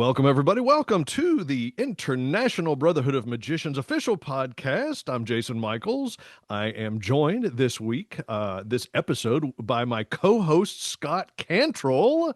Welcome, everybody. Welcome to the International Brotherhood of Magicians official podcast. I'm Jason Michaels. I am joined this week, this episode, by my co-host, Scott Cantrell.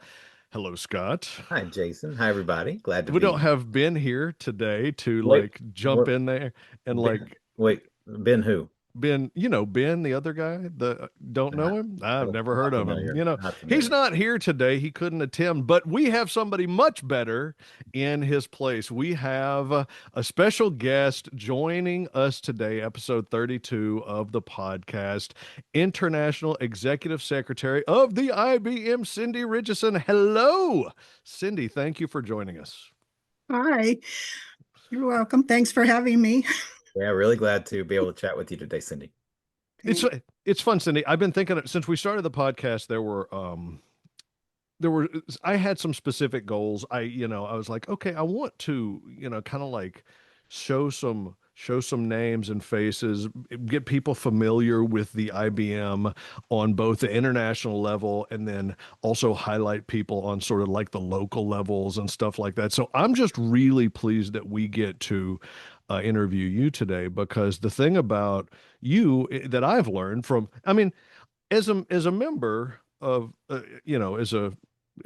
Hello, Scott. Hi, Jason. Hi, everybody. Glad to We be don't here. have Ben here today to Wait, jump what? in there and Ben, wait, Ben who? Ben, Ben, the other guy, the don't know him. I've never heard Not of him. familiar. Not He's familiar. not here today. He couldn't attend, but we have somebody much better in his place. We have a special guest joining us today, episode 32 of the podcast, International Executive Secretary of the I.B.M, Sindie Richison. Hello, Cindy. Thank you for joining us. Hi, you're welcome. Thanks for having me. Yeah, really glad to be able to chat with you today, Cindy. It's it's fun, Cindy. I've been thinking since we started the podcast, there were I had some specific goals. I was like, okay, I want to, kind of like show some names and faces, get people familiar with the IBM on both the international level and then also highlight people on sort of like the local levels and stuff like that. So I'm just really pleased that we get to interview you today because the thing about you that I've learned from, I mean, as a member of, as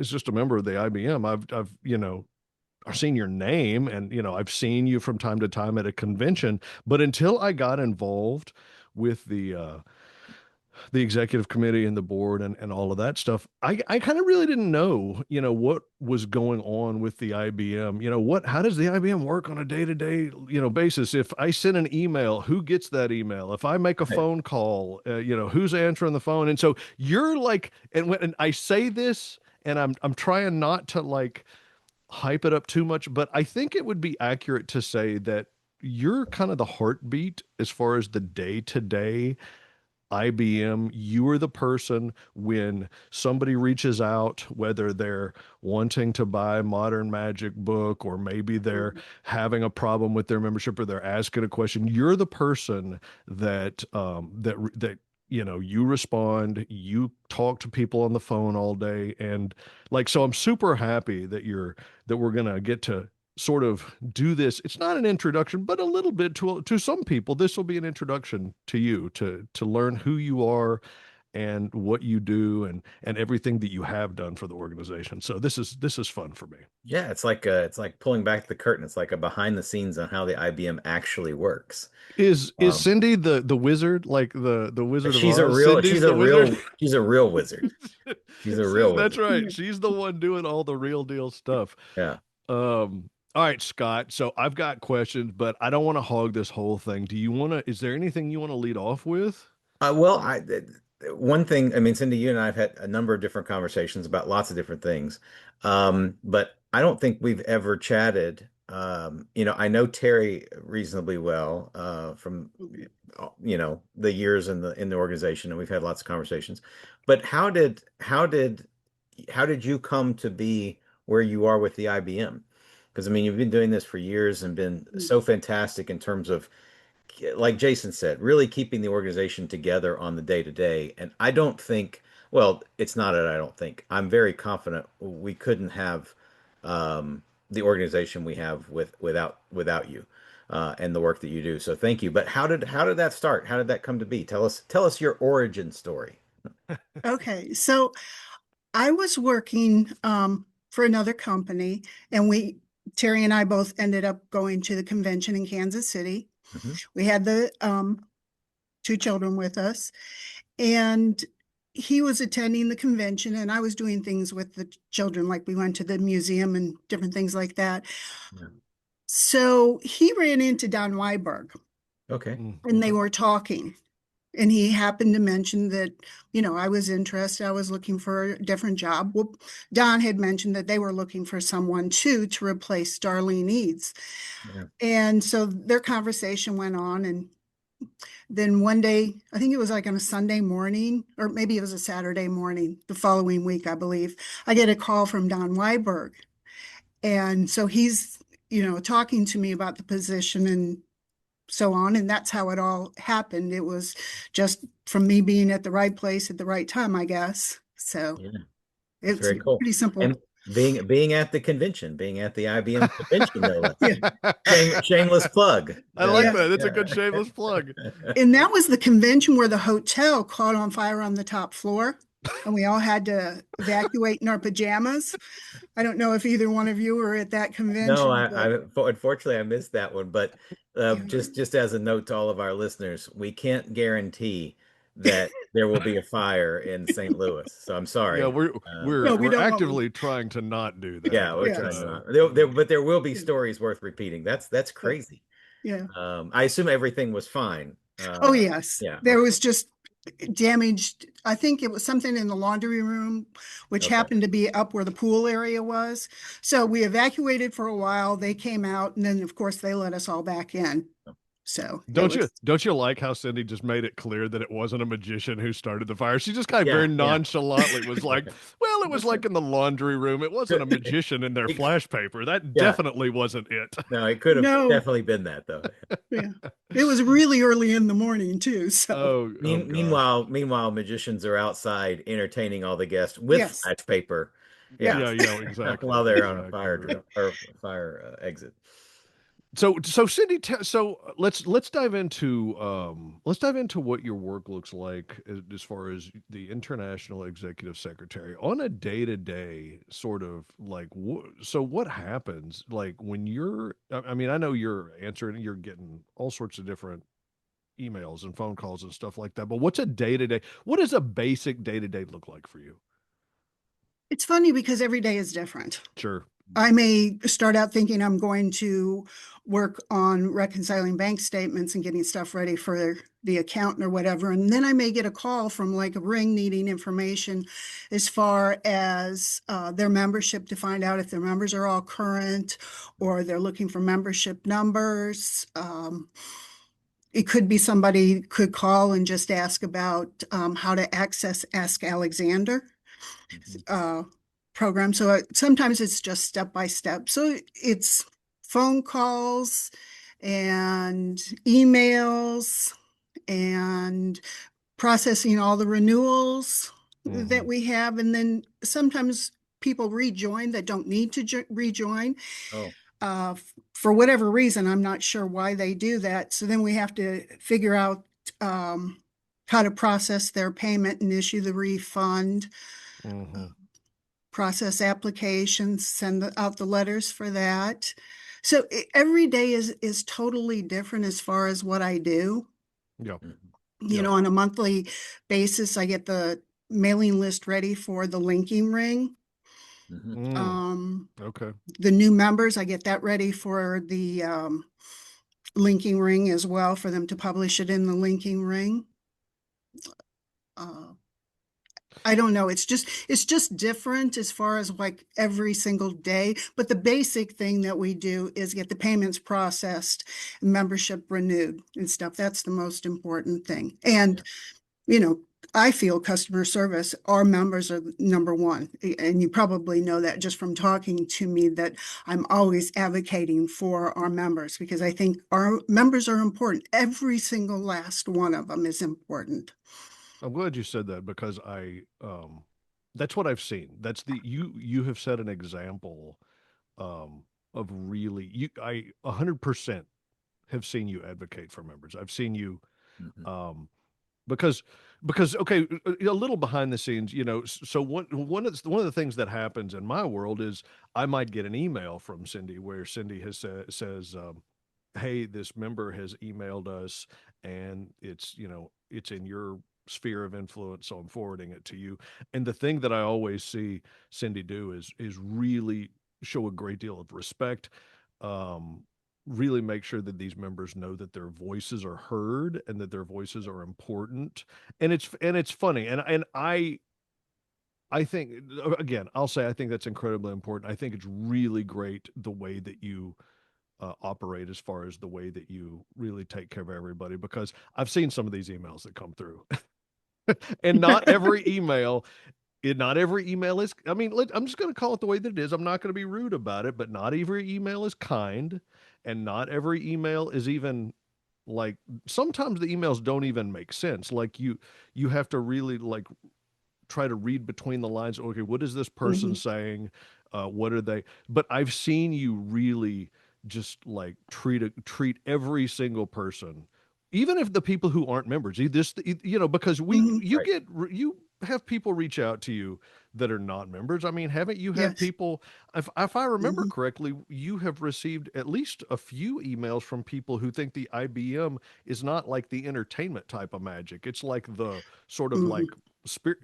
just a member of the IBM, I've seen your name and I've seen you from time to time at a convention, but until I got involved with the executive committee and the board and all of that stuff, I kind of really didn't know, what was going on with the IBM. How does the IBM work on a day-to-day, basis? If I send an email, who gets that email? If I make a Right. phone call, who's answering the phone? And so you're like, and I say this, and I'm trying not to like hype it up too much, but I think it would be accurate to say that you're kind of the heartbeat as far as the day-to-day IBM. You are the person when somebody reaches out, whether they're wanting to buy Modern Magic book or maybe they're having a problem with their membership or they're asking a question. You're the person that you respond, you talk to people on the phone all day, and like so. I'm super happy that we're gonna get to sort of do this. It's not an introduction, but a little bit to some people. This will be an introduction to you to learn who you are and what you do and everything that you have done for the organization. So this is fun for me. Yeah, it's like pulling back the curtain. It's like a behind the scenes on how the IBM actually works. Is Um, Cindy the wizard, like the Wizard of she's a Oz? real, Cindy's the wizard. she's a real wizard. She's a real That's wizard. right. She's the one doing all the real deal stuff. Yeah. All right, Scott. So I've got questions, but I don't want to hog this whole thing. Is there anything you want to lead off with? Well, one thing, I mean, Cindy, you and I have had a number of different conversations about lots of different things. But I don't think we've ever chatted. I know Terry reasonably well, from the years in the organization, and we've had lots of conversations. But how did you come to be where you are with the IBM? Because I mean, you've been doing this for years and been so fantastic in terms of, like Jason said, really keeping the organization together on the day to day. And I don't think, well, it's not that I don't think, I'm very confident we couldn't have the organization we have without you, and the work that you do. So thank you. But how did that start? How did that come to be? Tell us your origin story. Okay, so I was working for another company, and Terry and I both ended up going to the convention in Kansas City. Hmm. We had the two children with us, and he was attending the convention, and I was doing things with the children, like we went to the museum and different things like that. Yeah. So he ran into Don Weiberg, Okay. and they were talking. And he happened to mention that, I was interested. I was looking for a different job. Well, Don had mentioned that they were looking for someone too to replace Darlene Eads. Yeah. And so their conversation went on. And then one day, I think it was like on a Sunday morning, or maybe it was a Saturday morning, the following week, I believe, I get a call from Don Weiberg. And so he's, talking to me about the position and so on. And that's how it all happened. It was just from me being at the right place at the right time, I guess. So Yeah. That's it's very cool. pretty And simple. being at the convention, being at the IBM convention, no less. Yeah, Shameless plug. I like yeah. that. It's a good shameless plug. And that was the convention where the hotel caught on fire on the top floor, and we all had to evacuate in our pajamas. I don't know if either one of you were at that No, convention, but unfortunately I missed that one. But yeah. just as a note to all of our listeners, we can't guarantee that there will be a fire in St. Louis. So I'm Yeah, sorry. we're But we're No, we we're don't want one. actively trying to not do that, yeah, we're but trying Yes. not. But there will be stories worth repeating. That's Yeah. crazy. Yeah. I assume everything was fine. Oh, yes. Yeah. There Okay. was just damaged. I think it was something in the laundry room, which Okay. happened to be up where the pool area was. So we evacuated for a while. They came out, and then, of course, they let us all back in. So it was, don't you like how Cindy just made it clear that it wasn't a magician who started the fire? She just kind of Yeah. very Yeah. nonchalantly was like, "Well, it was like in the laundry room. It wasn't a magician in their It- flash paper. That yeah. definitely wasn't it." No, it could have no, definitely been that though. yeah. It was really early in the morning too. So Oh gosh. Meanwhile, magicians are outside entertaining all the guests with yes, flash paper. Yeah, Yeah, yes. yeah, exactly, while they're on a fire exactly. drill or fire exit. So Cindy, so let's dive into what your work looks like as far as the international executive secretary on a day to day sort of like. So what happens like when you're? I mean, I know you're answering, you're getting all sorts of different emails and phone calls and stuff like that. But what's a day to day? What does a basic day to day look like for you? It's funny because every day is different. Sure. I may start out thinking I'm going to work on reconciling bank statements and getting stuff ready for the accountant or whatever. And then I may get a call from like a ring needing information as far as their membership to find out if their members are all current or they're looking for membership numbers. It could be somebody could call and just ask about how to access Ask Alexander Mhm. uh, program. So sometimes it's just step by step. So it's phone calls and emails and processing all the renewals that Hmm. we have. And then sometimes people rejoin that don't need to rejoin. Oh, For whatever reason, I'm not sure why they do that. So then we have to figure out how to process their payment and issue the refund, Hmm. process applications, send out the letters for that. So every day is totally different as far as what I do. Yeah. mhm, You Yeah. know, on a monthly basis, I get the mailing list ready for the linking ring. mhm. Mm, Um, okay. the new members, I get that ready for the linking ring as well for them to publish it in the linking ring. Uh, I don't know. It's just different as far as like every single day. But the basic thing that we do is get the payments processed, membership renewed and stuff. That's the most important thing. And Yeah. you know, I feel customer service, our members are number one. And you probably know that just from talking to me that I'm always advocating for our members because I think our members are important. Every single last one of them is important. I'm glad you said that because that's what I've seen. That's the you have set an example of really you I 100% have seen you advocate for members. I've seen you Mhm. um because okay, a little behind the scenes, so one of the things that happens in my world is I might get an email from Cindy where Cindy says hey, this member has emailed us and it's in your sphere of influence, so I'm forwarding it to you. And the thing that I always see Cindy do is really show a great deal of respect. Um, really make sure that these members know that their voices are heard and that their voices are important. And it's funny. And I think again, I'll say I think that's incredibly important. I think it's really great the way that you operate as far as the way that you really take care of everybody because I've seen some of these emails that come through and not every email is, I mean, I'm just going to call it the way that it is. I'm not going to be rude about it, but not every email is kind and not every email is even like sometimes the emails don't even make sense. Like you have to really like try to read between the lines. Okay, what is this person Mhm. saying? What are they? But I've seen you really just like treat every single person, even if the people who aren't members. Because Mhm. you Right. get you have people reach out to you that are not members. I mean, haven't you had Yes. people, if I remember Mhm. correctly, you have received at least a few emails from people who think the IBM is not like the entertainment type of magic. It's like the sort of like Mhm. spirit,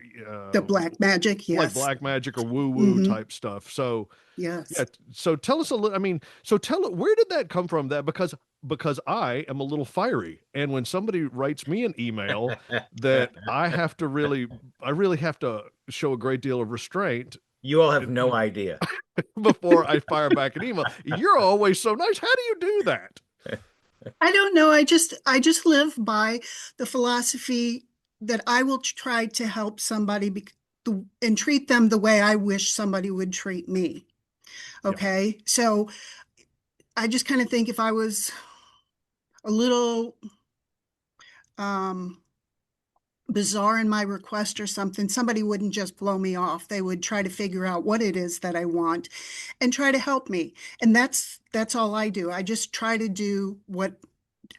The black magic, like yes. black magic or woo woo Hmm. type stuff. So yeah, Yes. so tell us a little. I mean, so tell it, where did that come from? That because I am a little fiery, and when somebody writes me an email that I really have to show a great deal of restraint You all have no idea. before I fire back an email. You're always so nice. How do you do that? I don't know. I just live by the philosophy that I will try to help somebody and treat them the way I wish somebody would treat me. Yeah. Okay. So I just kind of think if I was a little um, bizarre in my request or something, somebody wouldn't just blow me off. They would try to figure out what it is that I want and try to help me. And that's all I do. I just try to do what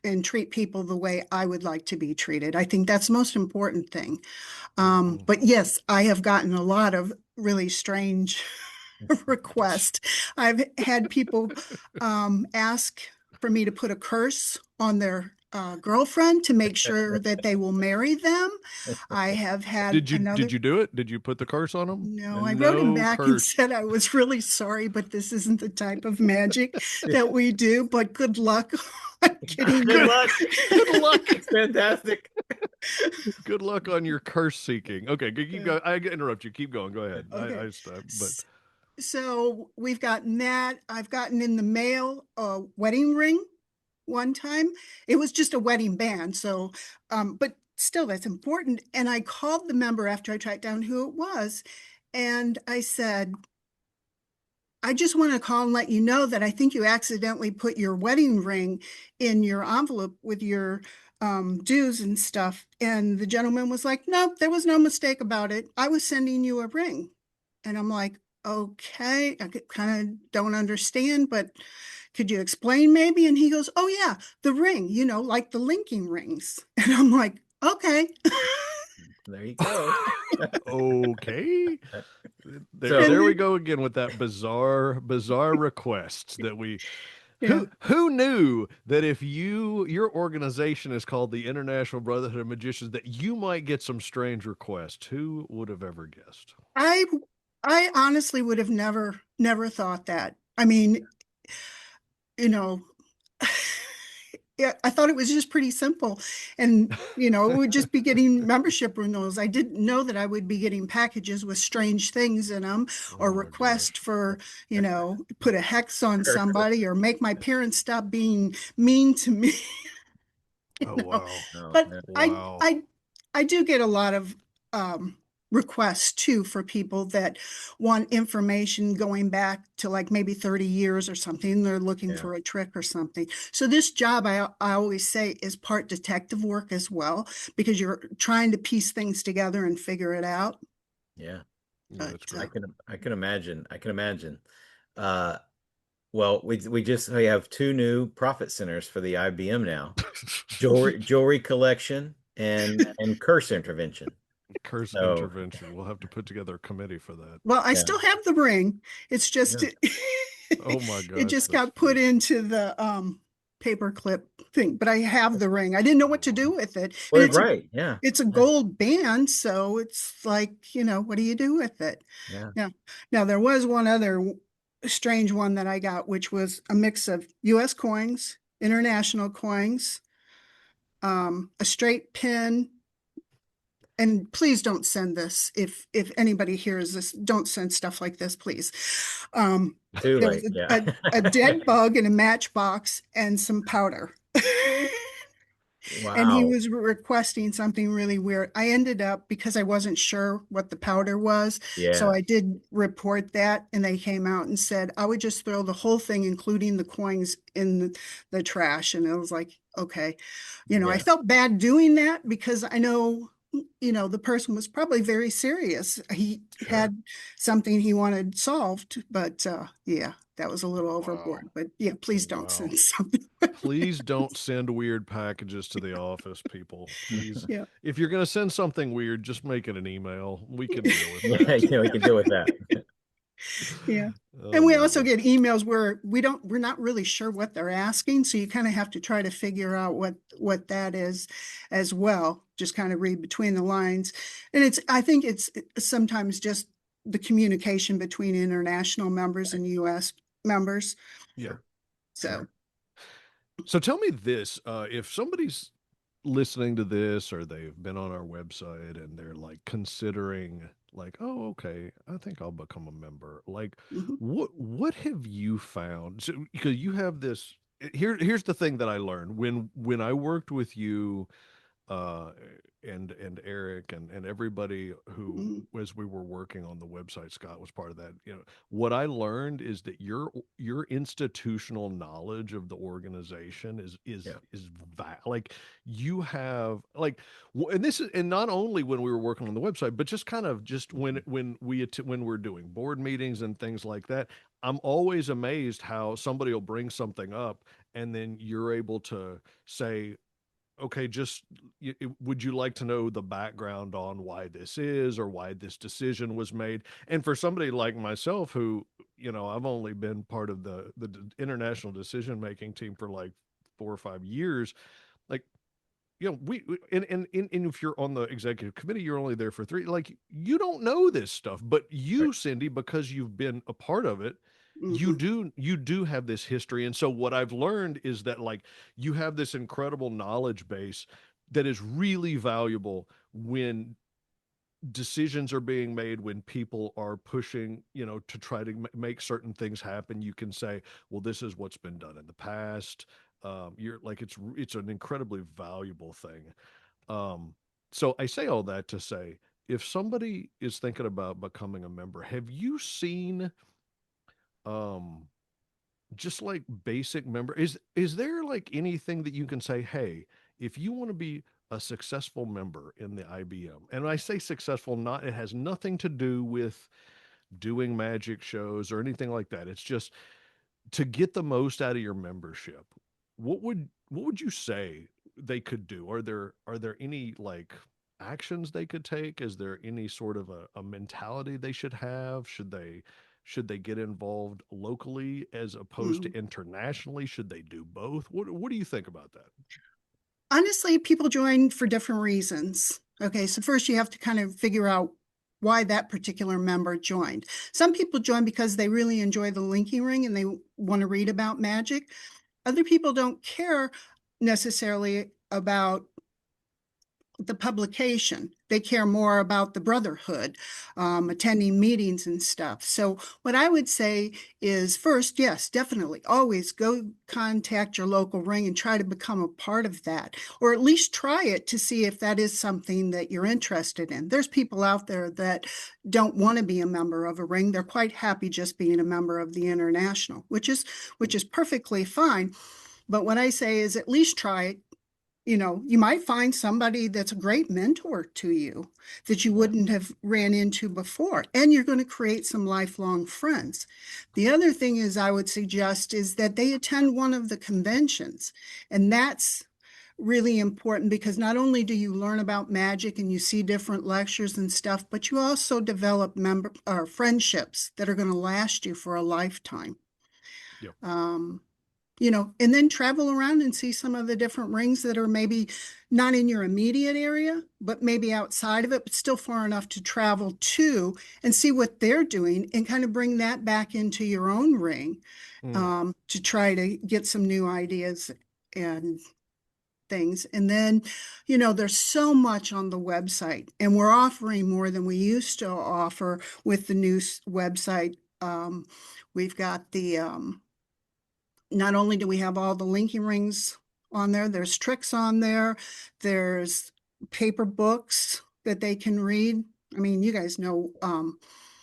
and treat people the way I would like to be treated. I think that's the most important thing. Mhm. But yes, I have gotten a lot of really strange requests. I've had people ask for me to put a curse on their girlfriend to make sure that they will marry them. I have had Did another. you do it? Did you put the curse on them? No, I wrote him No back and curse. said I was really sorry, but this isn't the type of magic that we do. But good luck on getting Good Good luck. good luck. It's fantastic. Good luck on your curse seeking. Okay, keep Yeah. going. I interrupt you. Keep going. Go ahead. Okay. I stopped, but So we've gotten that. I've gotten in the mail a wedding ring one time. It was just a wedding band. So, but still, that's important. And I called the member after I tracked down who it was. And I said, I just want to call and let you know that I think you accidentally put your wedding ring in your envelope with your dues and stuff. And the gentleman was like, no, there was no mistake about it. I was sending you a ring. And I'm like, okay, I kind of don't understand, but could you explain maybe? And he goes, oh, yeah, the ring, like the linking rings. And I'm like, okay. There you go. okay. So There we And go again with that bizarre request that we yeah, who knew that if your organization is called the International Brotherhood of Magicians that you might get some strange requests. Who would have ever guessed? I I honestly would have never thought that. I mean, you know, yeah, I thought it was just pretty simple. And, it would just be getting membership renewals. I didn't know that I would be getting packages with strange things in them or Oh my request gosh. for, put a hex on somebody or make my parents stop being mean to me. you Oh know. wow. oh, But yeah. I Wow. I I do get a lot of requests too for people that want information going back to like maybe 30 years or something. They're looking Yeah. for a trick or something. So this job I always say is part detective work as well, because you're trying to piece things together and figure it out. Yeah. Yeah, But that's great. I can imagine. I can imagine. Uh well, we have two new profit centers for the IBM now. Jewelry collection and curse intervention. Curse So, intervention. We'll have to put together a committee for that. well, I yeah. still have the ring. It's just Yeah. Oh my it gosh, just that's got put funny. into the paper clip thing, but I have the ring. I didn't know Oh what to do wow. with it. And Well, right. Yeah. it's a Yeah. gold band, so it's like, what do you do with it? Yeah. Now, now there was one other strange one that I got, which was a mix of US coins, international coins, a straight pin, and please don't send this. If anybody hears this, don't send stuff like this, please. Too There was late. Yeah. a dead bug in a matchbox and some powder. And he Wow. was requesting something really weird. I ended up, because I wasn't sure what the powder was, so Yeah. I did report that, and they came out and said I would just throw the whole thing, including the coins, in the trash. And it was like, okay, I Yeah. felt bad doing that because I know the person was probably very serious. He Sure. had something he wanted solved, but yeah, that was a little Wow. overboard. But yeah, please don't Wow. send something. Please don't send weird packages to the office, people. Please. Yeah. If you're going to send something weird, just make it an email. We can deal with Yeah, that. we can deal with that. Yeah. And Oh we my also God. get emails where we're not really sure what they're asking. So you kind of have to try to figure out what that is as well. Just kind of read between the lines. And I think it's sometimes just the communication between international members Right. and US members. Yeah. Sure. So, Sure. So tell me this, if somebody's listening to this or they've been on our website and they're like considering like, oh, okay, I think I'll become a member. Like, mhm, what have you found? So, because you have this here's the thing that I learned when I worked with you uh and Eric and everybody who mhm, as we were working on the website, Scott was part of that. What I learned is that your institutional knowledge of the organization Yeah. like you have like and this is and not only when we were working on the website, but just kind of just when we're doing board meetings and things like that. I'm always amazed how somebody will bring something up and then you're able to say, okay, just would you like to know the background on why this is or why this decision was made? And for somebody like myself, who, I've only been part of the international decision making team for like 4 or 5 years, like, and if you're on the executive committee, you're only there for 3. Like, you don't know this stuff, but Right. you, Cindy, because you've been a part of it, you mhm, do you do have this history. And so what I've learned is that like you have this incredible knowledge base that is really valuable when decisions are being made, when people are pushing, to try to make certain things happen. You can say, well, this is what's been done in the past. You're like, it's an incredibly valuable thing. um, so I say all that to say, if somebody is thinking about becoming a member, have you seen um just like basic member, is there like anything that you can say, hey, if you want to be a successful member in the IBM, and I say successful, not, it has nothing to do with doing magic shows or anything like that. It's just to get the most out of your membership. What would you say they could do? Are there any like actions they could take? Is there any sort of a mentality they should have? Should they get involved locally as opposed to mhm. internationally? Should they do both? What do you think about that? Honestly, people join for different reasons. Okay, so first you have to kind of figure out why that particular member joined. Some people join because they really enjoy the linking ring and they want to read about magic. Other people don't care necessarily about the publication. They care more about the brotherhood, attending meetings and stuff. So what I would say is first, yes, definitely always go contact your local ring and try to become a part of that, or at least try it to see if that is something that you're interested in. There's people out there that don't want to be a member of a ring. They're quite happy just being a member of the international, which is perfectly fine. But what I say is at least try it. You might find somebody that's a great mentor to you that you Yeah. wouldn't have ran into before, and you're going to create some lifelong friends. The other thing is I would suggest is that they attend one of the conventions, and that's really important because not only do you learn about magic and you see different lectures and stuff, but you also develop member or friendships that are going to last you for a lifetime. Yep. Um, and then travel around and see some of the different rings that are maybe not in your immediate area, but maybe outside of it, but still far enough to travel to and see what they're doing and kind of bring that back into your own ring, Mm. to try to get some new ideas and things. And then, there's so much on the website, and we're offering more than we used to offer with the new website. We've got not only do we have all the linking rings on there, there's tricks on there, there's paper books that they can read. I mean, you guys know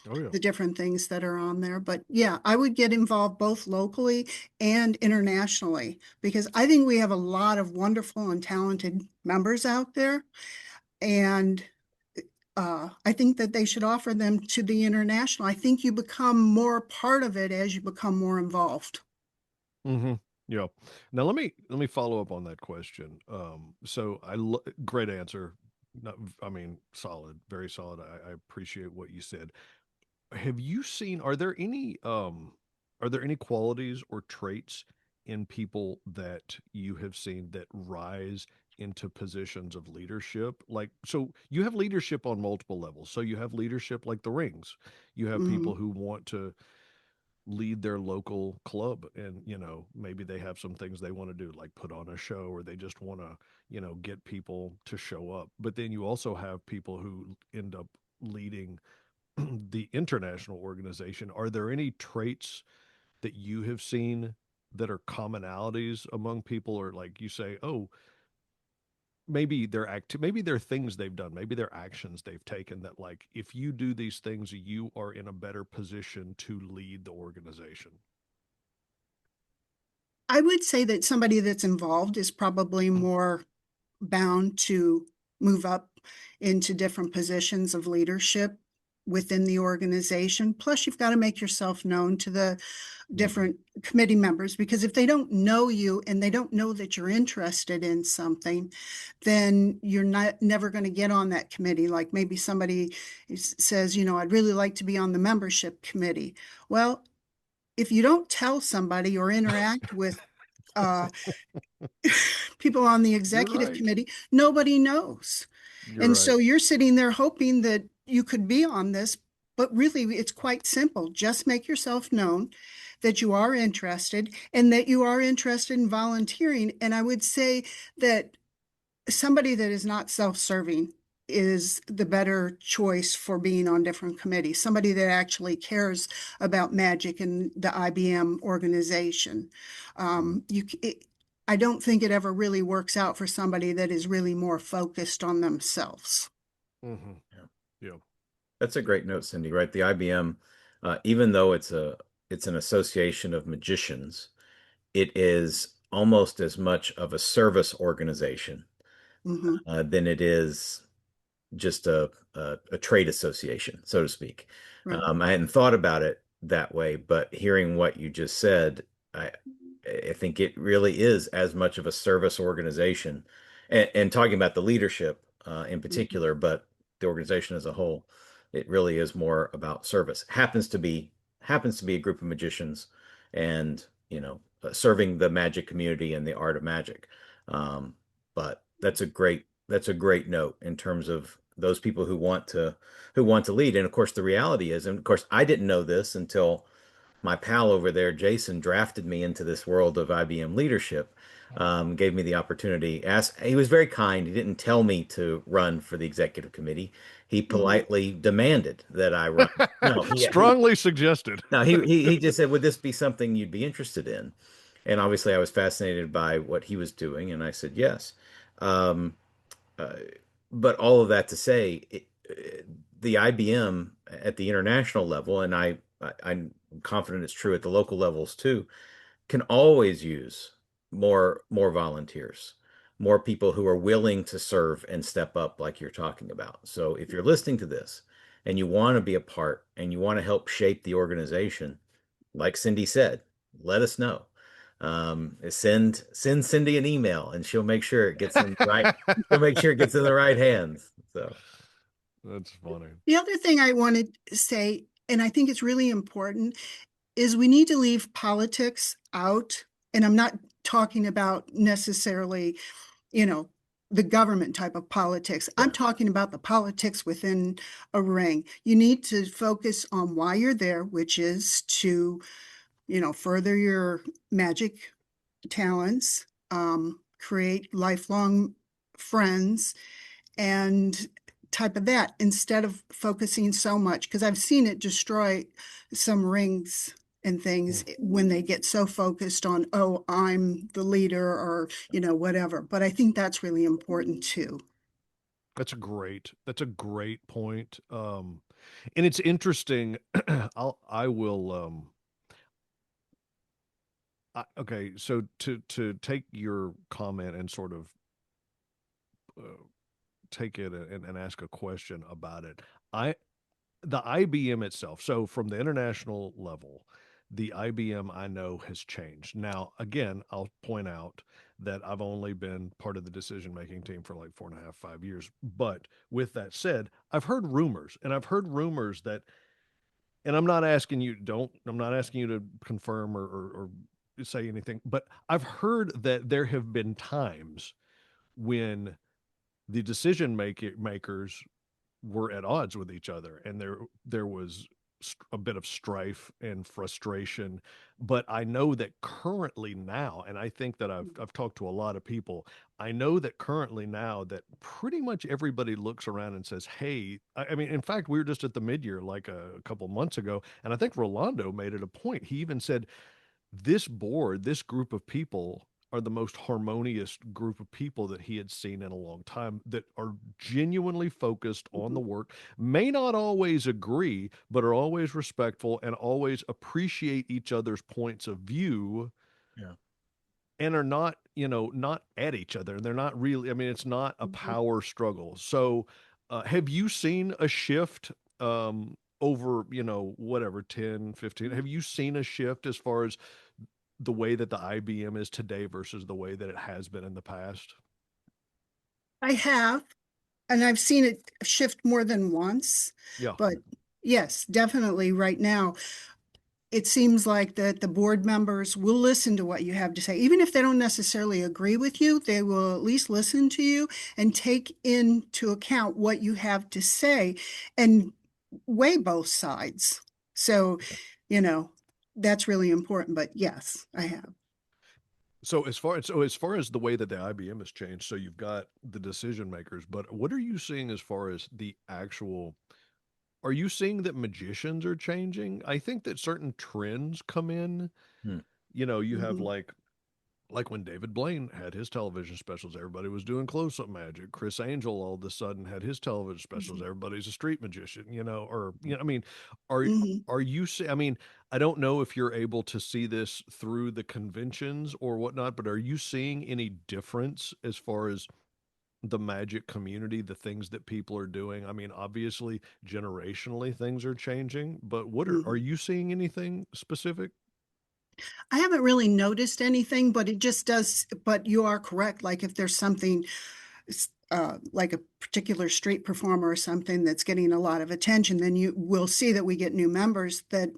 Oh yeah. the different things that are on there. But yeah, I would get involved both locally and internationally because I think we have a lot of wonderful and talented members out there. And I think that they should offer them to the international. I think you become more part of it as you become more involved. Mm-hmm. Yeah. Now let me follow up on that question. Great answer. Not, I mean, solid, very solid. I appreciate what you said. Have you seen, are there any qualities or traits in people that you have seen that rise into positions of leadership? Like, so you have leadership on multiple levels. So you have leadership like the rings. You have people Mhm. who want to lead their local club, and maybe they have some things they want to do, like put on a show, or they just want to get people to show up. But then you also have people who end up leading the international organization. Are there any traits that you have seen that are commonalities among people, or like you say, oh, maybe they're things they've done, maybe they're actions they've taken that, like, if you do these things, you are in a better position to lead the organization? I would say that somebody that's involved is probably more bound to move up into different positions of leadership within the organization. Plus, you've got to make yourself known to the Mhm. different committee members, because if they don't know you and they don't know that you're interested in something, then you're not never going to get on that committee. Like maybe somebody says, I'd really like to be on the membership committee. Well, if you don't tell somebody or interact with uh, people on the You're executive right. committee, nobody knows. You're And right. so you're sitting there hoping that you could be on this, but really it's quite simple. Just make yourself known that you are interested and that you are interested in volunteering. And I would say that somebody that is not self-serving is the better choice for being on different committees. Somebody that actually cares about magic and the IBM organization. Mhm. I don't think it ever really works out for somebody that is really more focused on themselves. Mm-hmm. Yeah. Yeah. That's a great note, Cindy, right? The IBM, even though it's an association of magicians, it is almost as much of a service organization Mm-hmm. than it is just a trade association, so to speak. Right. I hadn't thought about it that way, but hearing what you just said, I I think it really is as much of a service organization, and talking about the leadership in Mm-hmm. particular, but the organization as a whole, it really is more about service. Happens to be a group of magicians, and serving the magic community and the art of magic. But that's a great note in terms of those people who want to lead. And of course, the reality is, and of course, I didn't know this until my pal over there, Jason, drafted me into this world of IBM leadership. Gave me the opportunity. He was very kind. He didn't tell me to run for the executive committee. He Mm-hmm. politely demanded that I run. No, he Strongly suggested. no, he just said, "Would this be something you'd be interested in?" And obviously, I was fascinated by what he was doing, and I said yes. Um, uh, but all of that to say, the IBM at the international level, and I'm confident it's true at the local levels too, can always use more volunteers, more people who are willing to serve and step up like you're talking about. So if you're listening to this and you want to be a part and you want to help shape the organization, like Cindy said, let us know. Send Cindy an email and she'll make sure it gets in the right. She'll make sure it gets in the right hands. So That's funny. The other thing I wanted to say, and I think it's really important, is we need to leave politics out. And I'm not talking about necessarily, you know, the government type of politics. I'm yeah. talking about the politics within a ring. You need to focus on why you're there, which is to, further your magic talents, create lifelong friends, and type of that, instead of focusing so much, because I've seen it destroy some rings and things when they get so focused on, oh, I'm the leader, or whatever. But I think that's really important too. That's a great point. And it's interesting. I will, okay. So to take your comment and sort of uh, take it and ask a question about it. I the IBM itself. So from the international level, the IBM I know has changed. Now, again, I'll point out that I've only been part of the decision making team for like 4.5, 5 years. But with that said, I've heard rumors, and I've heard rumors that, and I'm not asking you to confirm or say anything, but I've heard that there have been times when the makers were at odds with each other, and there was a bit of strife and frustration. But I know that currently now, and I think that I've talked to a lot of people, I know that currently now that pretty much everybody looks around and says, hey, I mean, in fact, we were just at the mid-year like a couple months ago, and I think Rolando made it a point. He even said, this group of people are the most harmonious group of people that he had seen in a long time, that are genuinely focused on the work, may not always agree, but are always respectful and always appreciate each other's points of view, Yeah. and are not, not at each other. They're not really, I mean, it's not a power struggle. So, have you seen a shift over, whatever, 10, 15? Have you seen a shift as far as the way that the IBM is today versus the way that it has been in the past? I have, and I've seen it shift more than once, Yeah. but yes, definitely right now. It seems like that the board members will listen to what you have to say. Even if they don't necessarily agree with you, they will at least listen to you and take into account what you have to say and weigh both sides. So, you know, that's really important. But yes, I have. So as far as the way that the IBM has changed, so you've got the decision makers, but what are you seeing as far as the actual, are you seeing that magicians are changing? I think that certain trends come in. Hmm. You have Mhm. like when David Blaine had his television specials, everybody was doing close-up magic. Chris Angel all of a sudden had his television specials. Mhm. Everybody's a street magician, or I mean, are Mhm. are you see? I mean, I don't know if you're able to see this through the conventions or whatnot, but are you seeing any difference as far as the magic community, the things that people are doing? I mean, obviously, generationally, things are changing, but are Mhm. you seeing anything specific? I haven't really noticed anything, but it just does. But you are correct. Like if there's something like a particular street performer or something that's getting a lot of attention, then you will see that we get new members that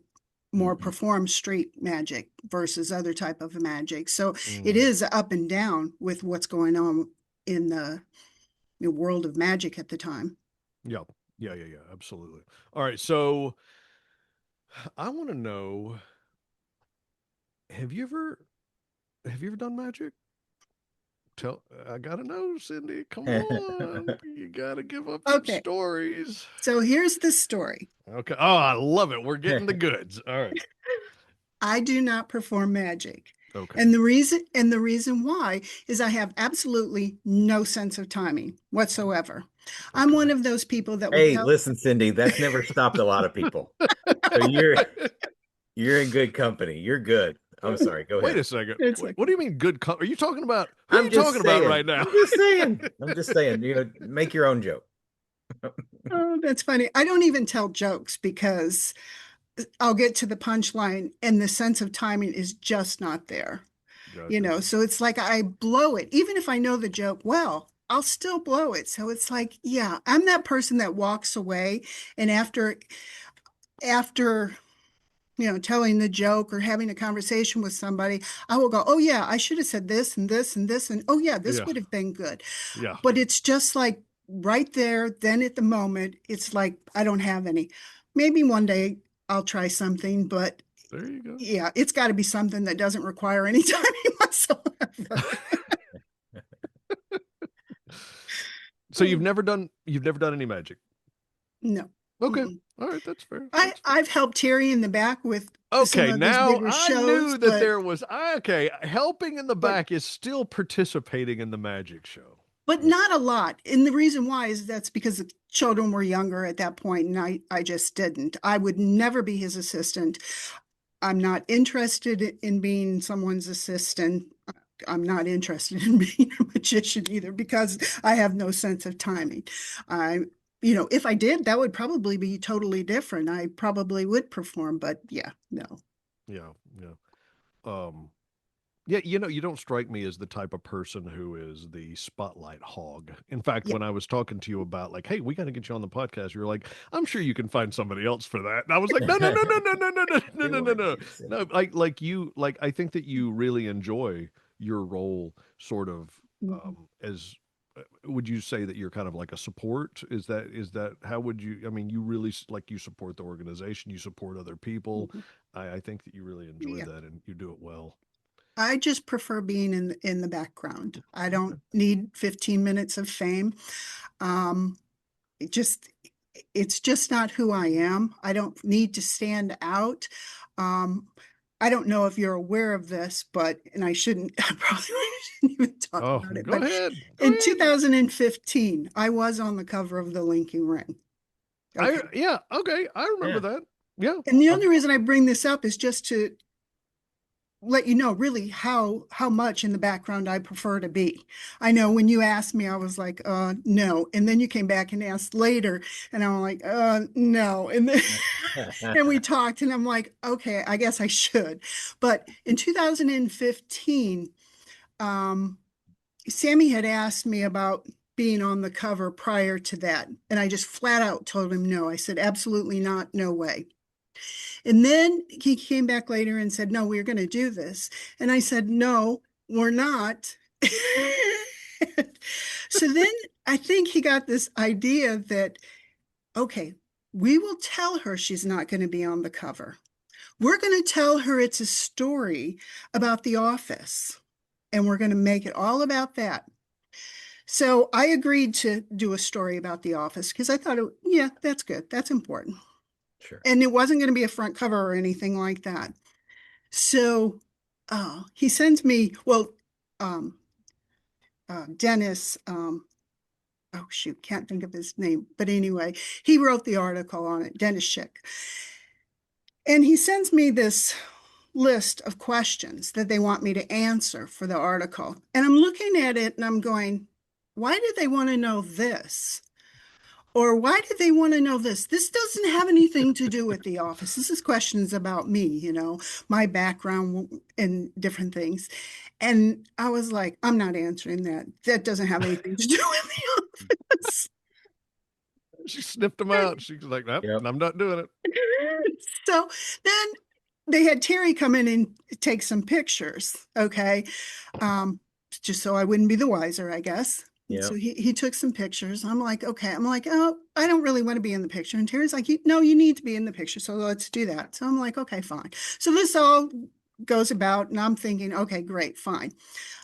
more Mm-hmm. perform street magic versus other type of magic. So it Mm, is up and down with what's going on in the world of magic at the time. yeah, yeah, absolutely. All right, so I want to know, have you ever have you ever done magic? I gotta know, Cindy. Come on. You gotta give up them Okay, stories. so here's the story. Okay. Oh, I love it. We're getting the goods. All right. I do not perform magic. Okay. And the reason why is I have absolutely no sense of timing whatsoever. I'm Okay. one of those people that will Hey, tell. listen, Cindy, that's never stopped a lot of people. So you're in good company. You're good. I'm sorry. Go Wait ahead. a second. It's Wait, like, what do you mean good are you talking about? Who are I'm you just talking about saying. right now? I'm just saying. I'm just saying. Make your own joke. oh, that's funny. I don't even tell jokes because I'll get to the punchline and the sense of timing is just not there. Gotcha. So it's like I blow it. Even if I know the joke well, I'll still blow it. So it's like, yeah, I'm that person that walks away and after telling the joke or having a conversation with somebody, I will go, oh yeah, I should have said this and this and this, and oh yeah, this Yeah. would have been good. Yeah. But it's just like right there, then at the moment, it's like I don't have any. Maybe one day I'll try something, but There you go. yeah, it's got to be something that doesn't require any time whatsoever. So you've never done any magic. No. Okay. Mm-mm. All right, that's fair. I, That's fair. I've helped Terry in the back with some Okay, of his now bigger I shows, knew that but there was okay, helping in the but back is still participating in the magic show. but not a lot. And the reason why is that's because the children were younger at that point, and I just didn't. I would never be his assistant. I'm not interested in being someone's assistant. I'm not interested in being a magician either because I have no sense of timing. I, if I did, that would probably be totally different. I probably would perform, but yeah, no. Yeah, yeah. Um, yeah, you don't strike me as the type of person who is the spotlight hog. In fact, Yeah. when I was talking to you about like, hey, we got to get you on the podcast, you're like, I'm sure you can find somebody else for that. And I was like, no, no, no, no, no, no, no, no, no, We no, no, want no. you, Cindy. No, like I think that you really enjoy your role sort of Mhm. as would you say that you're kind of like a support? Is that how would you I mean, you really like you support the organization, you support other people. Mhm. I think that you really enjoy Yeah. that and you do it well. I just prefer being in the background. I Okay. don't need 15 minutes of fame. Um, it just it's just not who I am. I don't need to stand out. Um, I don't know if you're aware of this, but and I shouldn't I probably shouldn't even talk Oh, about it. go But ahead. Go in ahead. 2015, I was on the cover of the Linking Ring. I Okay. yeah, okay. I remember Yeah. that. Yeah. And the Um, only reason I bring this up is just to let you know really how much in the background I prefer to be. I know when you asked me, I was like, no. And then you came back and asked later, and I'm like, no. And then and we talked, and I'm like, okay, I guess I should. But in 2015, um, Sammy had asked me about being on the cover prior to that. And I just flat out told him no. I said, absolutely not, no way. And then he came back later and said, no, we're going to do this. And I said, no, we're not. So then I think he got this idea that, okay, we will tell her she's not going to be on the cover. We're going to tell her it's a story about the office, and we're going to make it all about that. So I agreed to do a story about the office because I thought, yeah, that's good. That's important. Sure. And it wasn't going to be a front cover or anything like that. So he sends me, well, um, Dennis, oh shoot, can't think of his name. But anyway, he wrote the article on it, Dennis Schick. And he sends me this list of questions that they want me to answer for the article. And I'm looking at it and I'm going, why do they want to know this? Or why did they want to know this? This doesn't have anything to do with the office. This is questions about me, my background and different things. And I was like, I'm not answering that. That doesn't have anything to do with the office. she sniffed them out. She's like, nope, Yep. I'm not doing it. So then they had Terry come in and take some pictures. Okay. Um, just so I wouldn't be the wiser, I guess. And so Yep. he took some pictures. I'm like, okay. I'm like, oh, I don't really want to be in the picture. And Terry's like, no, you need to be in the picture. So let's do that. So I'm like, okay, fine. So this all goes about, and I'm thinking, okay, great, fine.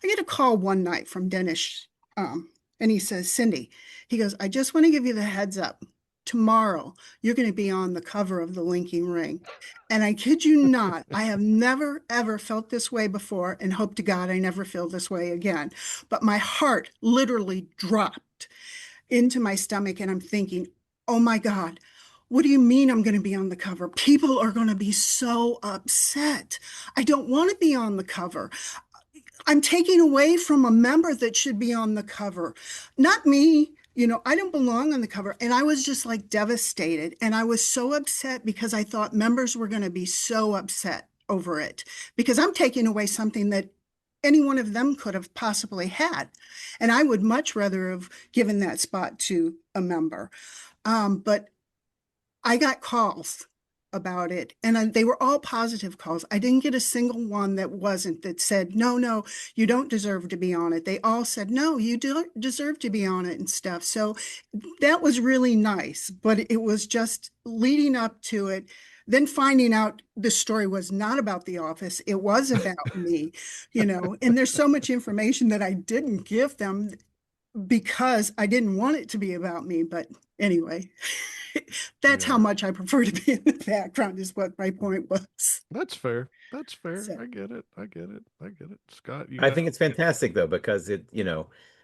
I get a call one night from Dennis, and he says, Sindie, he goes, I just want to give you the heads up. Tomorrow, you're going to be on the cover of the Linking Ring. And I kid you not, I have never, ever felt this way before, and hope to God I never feel this way again. But my heart literally dropped into my stomach, and I'm thinking, oh my God, what do you mean I'm going to be on the cover? People are going to be so upset. I don't want to be on the cover. I'm taking away from a member that should be on the cover, not me. I don't belong on the cover. And I was just like devastated. And I was so upset because I thought members were going to be so upset over it because I'm taking away something that any one of them could have possibly had. And I would much rather have given that spot to a member. But I got calls about it, and they were all positive calls. I didn't get a single one that wasn't, that said, no, no, you don't deserve to be on it. They all said, no, you do deserve to be on it and stuff. So that was really nice, but it was just leading up to it. Then finding out the story was not about the office, it was about me, and there's so much information that I didn't give them because I didn't want it to be about me. But anyway, that's how Yeah. much I prefer to be in the background, is what my point was. That's fair. That's fair. So, I get it. I get it. I get it. Scott, you I got think it's fantastic though, because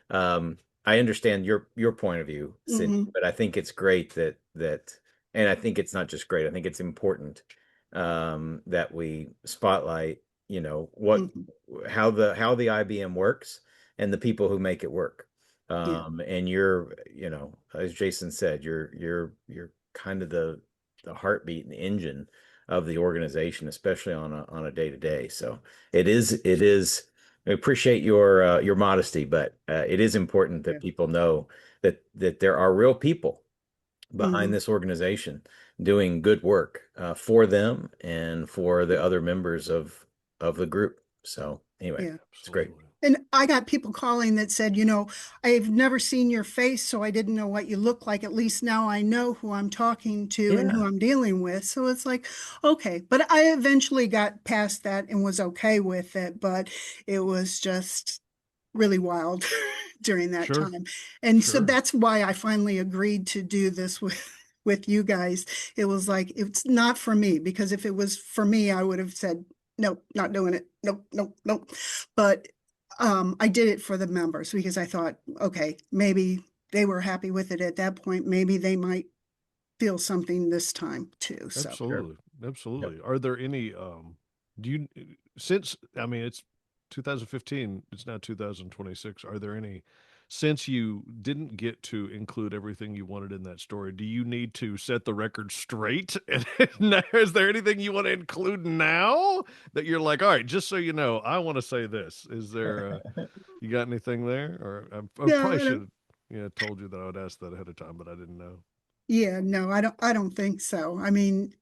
I understand your point of view, Cindy, mhm. but I think it's great and I think it's not just great. I think it's important that we spotlight you know, what Mhm. how the IBM works and the people who make it work. Yeah. And you're, you know, as Jason said, you're kind of the heartbeat and the engine of the organization, especially on a day to day. So it is. I appreciate your modesty, but it is important Yeah. that people know that there are real people behind Hmm. this organization doing good work for them and for the other members of the group. So anyway, Yeah. it's great. Absolutely. And I got people calling that said, you know, I've never seen your face, so I didn't know what you look like. At least now I know who I'm talking to and who Yeah, I'm dealing with. So it's like, okay. But I eventually got past that and was okay with it. But it was just really wild during that Sure. time. And so Sure. that's why I finally agreed to do this with you guys. It was like it's not for me, because if it was for me, I would have said, nope, not doing it. Nope, nope, nope. But I did it for the members because I thought, okay, maybe they were happy with it at that point. Maybe they might feel something this time too. So, sure. Absolutely. Yep. Absolutely. Are there any do you since I mean it's 2015, it's now 2026. Are there any since you didn't get to include everything you wanted in that story, do you need to set the record straight? And is there anything you want to include now that you're like, all right, just so you know, I want to say this. Is there you got anything there? Or I no, probably I should don't. have told you that I would ask that ahead of time, but I didn't know. Yeah, no, I don't. I don't think so. I mean,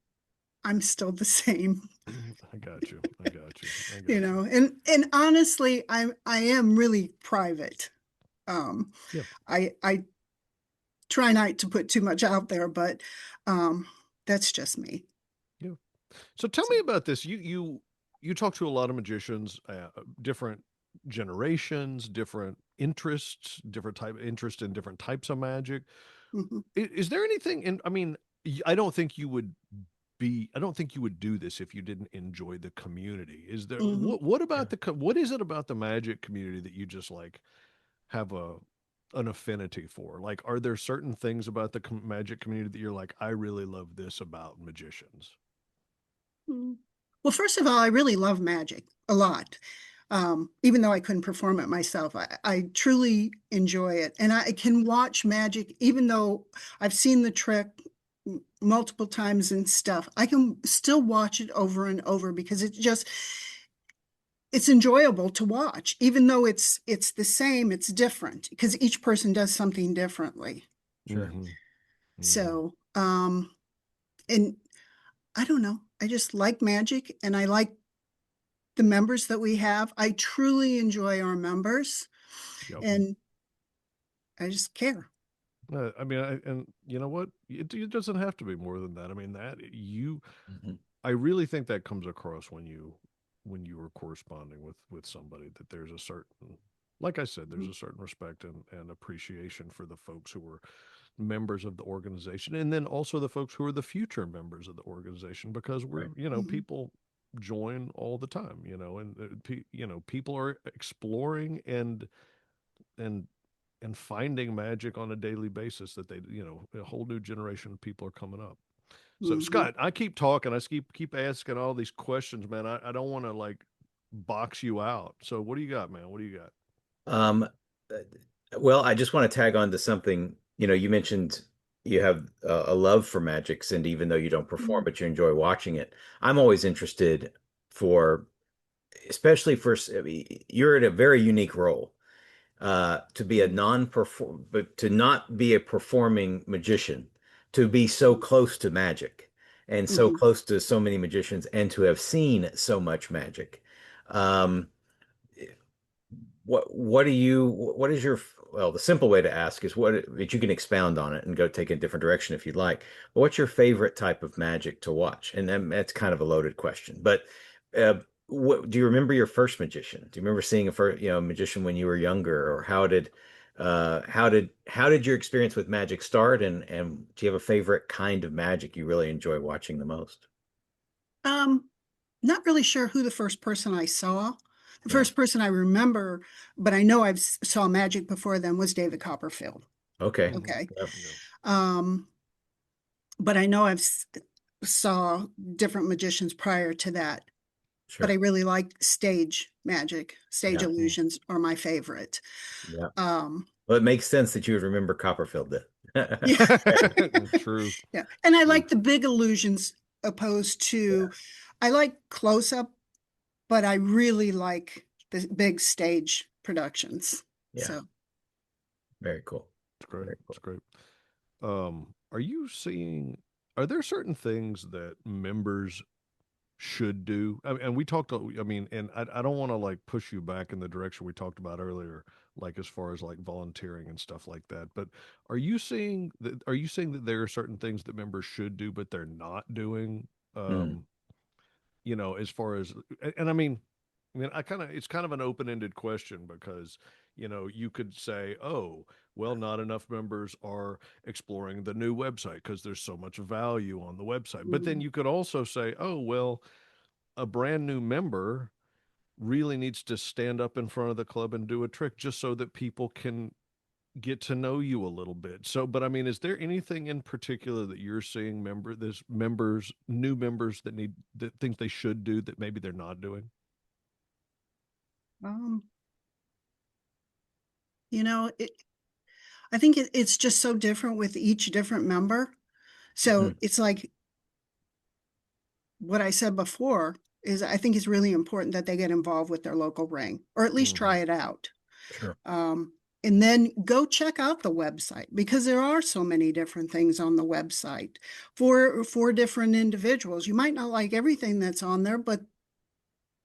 I'm still the same. I got you. I got you. I You got you. know, and honestly, I am really private. Um, Yeah. I try not to put too much out there, but um, that's just me. Yeah. So tell So, me about this. You talk to a lot of magicians, different generations, different interests, different type interest in different types of magic. mhm, Is there anything in? I mean, I don't think you would be. I don't think you would do this if you didn't enjoy the community. Is there mhm. what Yeah. about what is it about the magic community that you just like have an affinity for? Like, are there certain things about the magic community that you're like, I really love this about magicians? Mm. Well, first of all, I really love magic a lot. Even though I couldn't perform it myself, I truly enjoy it. And I can watch magic, even though I've seen the trick multiple times and stuff. I can still watch it over and over because it's enjoyable to watch, even though it's the same, it's different because each person does something differently. Sure. Mm-hmm. Mm-hmm. So, and I don't know, I just like magic and I like the members that we have. I truly enjoy our members Yep. and I just care. I mean, and you know what? It doesn't have to be more than that. I mean, Mhm. I really think that comes across when you are corresponding with somebody that there's a certain, like I said, there's a certain respect and appreciation for the folks who are members of the organization, and then also the folks who are the future members of the organization, because Right. Mhm. people join all the time, and people are exploring and and finding magic on a daily basis that a whole new generation of people are coming up. So Mhm. Scott, I keep talking, I keep asking all these questions, man. I don't want to like box you out. So what do you got, man? What do you got? Um, uh, well, I just want to tag on to something. You know, you mentioned you have a love for magic, Cindy, even though you don't perform, Mhm. but you enjoy watching it. I'm always interested for, especially for, I mean, you're in a very unique role to be a Mhm. non-perform, but to not be a performing magician, to be so close to magic and so Mhm. close to so many magicians and to have seen so much magic. Um, what is your, well, the simple way to ask is what, but you can expound on it and go take a different direction if you'd like. But what's your favorite type of magic to watch? And then that's kind of a loaded question. But uh, what do you remember your first magician? Do you remember seeing a first, magician when you were younger, or how did your experience with magic start? And do you have a favorite kind of magic you really enjoy watching the most? Um, Not really sure who the first person I saw. The Yeah. first person I remember, but I know I've saw magic before then was David Copperfield. Okay. Mm-hmm. Okay. Yep. Yeah. Um, but I know saw different magicians prior to that. but I Sure. really like stage magic. Stage Yeah. Mm. illusions are my favorite. Yeah. Um, Well, it makes sense that you would remember Copperfield then. yeah. True, Yeah. And I true. like the big illusions opposed Yeah. to, I like close up, but I really like the big stage productions. Yeah. So, Very cool. It's great. Very It's cool. great. Are you seeing, are there certain things that members should do? And we talked, I mean, and I don't want to like push you back in the direction we talked about earlier, like as far as like volunteering and stuff like that. But are you saying that there are certain things that members should do, but they're not doing? Mm, Um, as far as, and I mean, it's kind of an open-ended question because, you could say, oh, well, not enough members are exploring the new website because there's so much value on the website. But then mm, you could also say, oh, well, a brand new member really needs to stand up in front of the club and do a trick just so that people can get to know you a little bit. So, but I mean, is there anything in particular that you're seeing new members that think they should do that maybe they're not doing? um, you know, I think it's just so different with each different member. So mm, it's like what I said before is I think it's really important that they get involved with their local ring or at least Hmm. try it out. sure. Um, and then go check out the website because there are so many different things on the website for different individuals. You might not like everything that's on there, but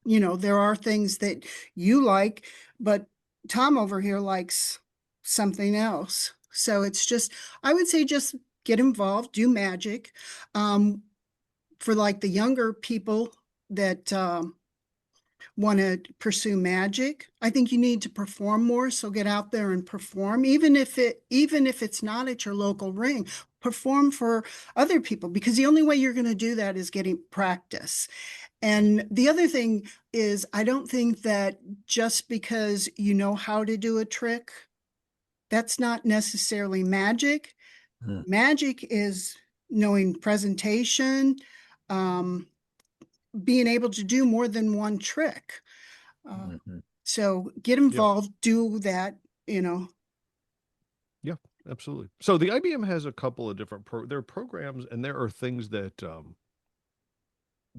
there are things that you like, but Tom over here likes something else. So it's just, I would say just get involved, do magic. For like the younger people that want to pursue magic, I think you need to perform more. So get out there and perform, even if it's not at your local ring, perform for other people because the only way you're going to do that is getting practice. And the other thing is, I don't think that just because you know how to do a trick, that's not necessarily magic. Mm, Magic is knowing presentation, um, being able to do more than one trick. Uh, mhm. so get Yeah. involved, do that. Yeah, absolutely. So the IBM has a couple of different there are programs and there are things that